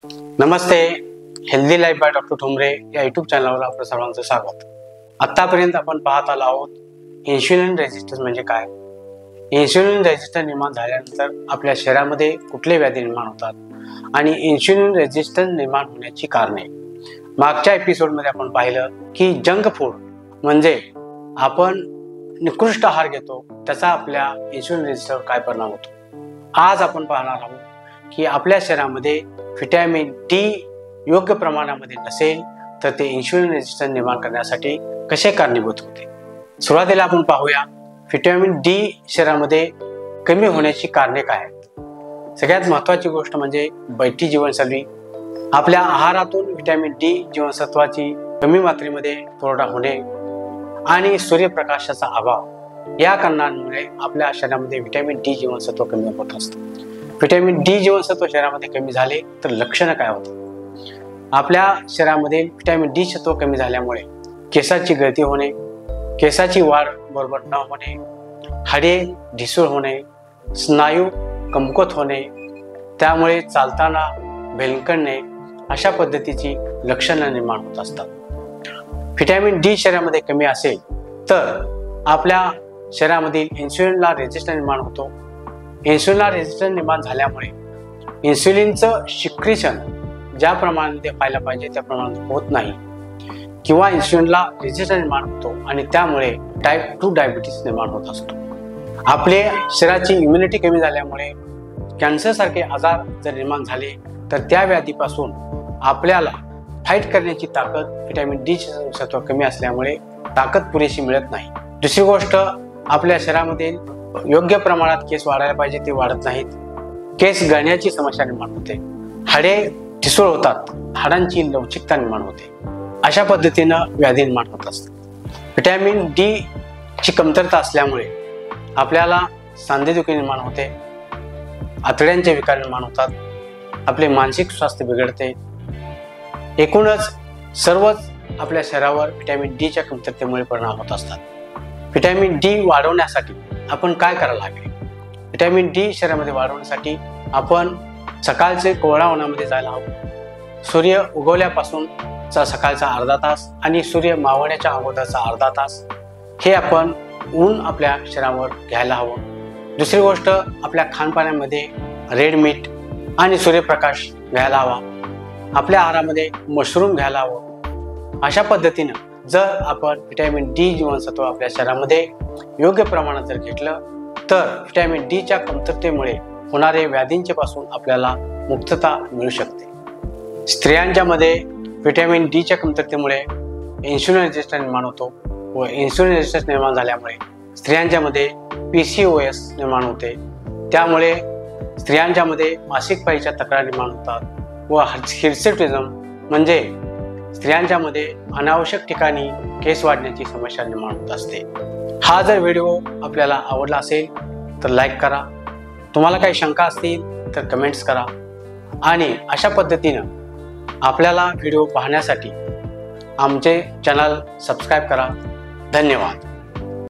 Namaste, healthy life by doctor Thombare या YouTube चॅनलवर आपलं सर्वांचं स्वागत। आतापर्यंत आपण पाहत आलो आहोत इन्शुलिन रेजिस्टन्स म्हणजे काय, इन्शुलिन रेजिस्टन्स निर्माण झाल्यानंतर आपल्या शरीरामध्ये कुठले व्याधी निर्माण होतात आणि इन्शुलिन रेजिस्टन्स निर्माण होण्याची कारणे। मागच्या एपिसोडमध्ये आपण पाहिलं की जंक फूड म्हणजे आपण निकृष्ट आहार घेतो त्याचा आपल्या इन्शुलिन रेजिस्टन्सवर काय परिणाम होतो। आज आपण पाहणार आहोत की आपल्या शरीरामध्ये व्हिटॅमिन डी योग्य प्रमाणामध्ये नसेल तर ते इन्शुलिन रेजिस्टन्स निर्माण करण्यासाठी कसे कारणीभूत होते। सुरुवातीला आपण पाहूया व्हिटॅमिन डी शरीरामध्ये कमी होण्याची कारणे काय आहेत। सगळ्यात महत्त्वाची गोष्ट म्हणजे बैठी जीवनशैली। आपल्या आहारातून व्हिटॅमिन डी जीवनसत्वाची कमी मात्रेमध्ये पुरवठा होणे आणि सूर्यप्रकाशाचा अभाव या कारणांमुळे आपल्या शरीरामध्ये व्हिटॅमिन डी जीवनसत्व कमी होत असतं। व्हिटॅमिन डी जीवनसत्व शरीरामध्ये कमी झाले तर लक्षणं काय होतात। आपल्या शरीरामध्ये व्हिटॅमिन डी सत्व कमी झाल्यामुळे केसाची गळती होणे, केसाची वाढ बरोबर न होणे, हाडे ढिसूळ होणे, स्नायू कमकुवत होणे, त्यामुळे चालताना भेलकणणे अशा पद्धतीची लक्षणं निर्माण होत असतात। व्हिटॅमिन डी शरीरामध्ये कमी असेल तर आपल्या शरीरामधील इन्सुलिनला रेजिस्टन्स निर्माण होतो। इन्सुलिनला रेजिस्टन्स निर्माण झाल्यामुळे इन्सुलिनचं सिक्रेशन ज्या प्रमाणात व्हायला पाहिजे त्या प्रमाणात होत नाही किंवा इन्सुलिनला रेजिस्टन्स निर्माण होतो आणि त्यामुळे टाईप 2 डायबिटीस निर्माण होत असतो। आपले शरीराची इम्युनिटी कमी झाल्यामुळे कॅन्सरसारखे आजार जर निर्माण झाले तर त्या व्याधीपासून आपल्याला फाईट करण्याची ताकद व्हिटॅमिन डी सत्व कमी असल्यामुळे ताकद पुरेशी मिळत नाही। दुसरी गोष्ट, आपल्या शरीरामध्ये योग्य प्रमाणात केस वाढायला पाहिजे ते वाढत नाहीत, केस गळण्याची समस्या निर्माण होते, हाडे ठिसूळ होतात, हाडांची लवचिकता निर्माण होते, अशा पद्धतीनं व्याधी निर्माण होत असतात। व्हिटॅमिन डी ची कमतरता असल्यामुळे आपल्याला सांधेदुखी निर्माण होते, आतड्यांचे विकार निर्माण होतात, आपले मानसिक स्वास्थ्य बिघडते। एकूणच सर्वच आपल्या शरीरावर व्हिटॅमिन डी च्या कमतरतेमुळे परिणाम होत असतात। व्हिटॅमिन डी वाढवण्यासाठी आपण काय करायला हवे। व्हिटॅमिन डी शरीरामध्ये वाढवण्यासाठी आपण सकाळचे कोवळ्या उन्हामध्ये जायला हवं। सूर्य उगवल्यापासूनचा सकाळचा अर्धा तास आणि सूर्य मावळण्याच्या अगोदरचा अर्धा तास हे आपण ऊन आपल्या शरीरावर घ्यायला हवं। दुसरी गोष्ट, आपल्या खानपानामध्ये रेड मीट आणि सूर्यप्रकाश घ्यायला हवा। आपल्या आहारामध्ये मशरूम घ्यायला हवं। अशा पद्धतीनं जर आपण व्हिटॅमिन डी जीवनसत्व आपल्या शरीरामध्ये योग्य प्रमाणात जर घेतलं तर व्हिटॅमिन डी च्या कमतरतेमुळे होणारे व्याधींच्या पासून आपल्याला मुक्तता मिळू शकते। स्त्रियांच्या मध्ये व्हिटॅमिन डी च्या कमतरतेमुळे इन्सुलिन रेजिस्टन्स निर्माण होतो व इन्सुलिन रेजिस्टन्स निर्माण झाल्यामुळे स्त्रियांच्या मध्ये PCOS निर्माण होते, त्यामुळे स्त्रियांच्या मध्ये मासिक पाळीच्या तक्रार निर्माण होतात व हिर्सुटिझम म्हणजे स्त्रियांच्या मध्ये अनावश्यक ठिकाणी केस वाढण्याची समस्या निर्माण होत असते। हा जर व्हिडिओ आपल्याला आवडला असेल तर लाईक करा, तुम्हाला काही शंका असतील तर कमेंट्स करा आणि अशा पद्धतीनं आपल्याला व्हिडिओ पाहण्यासाठी आमचे चॅनल सबस्क्राईब करा। धन्यवाद।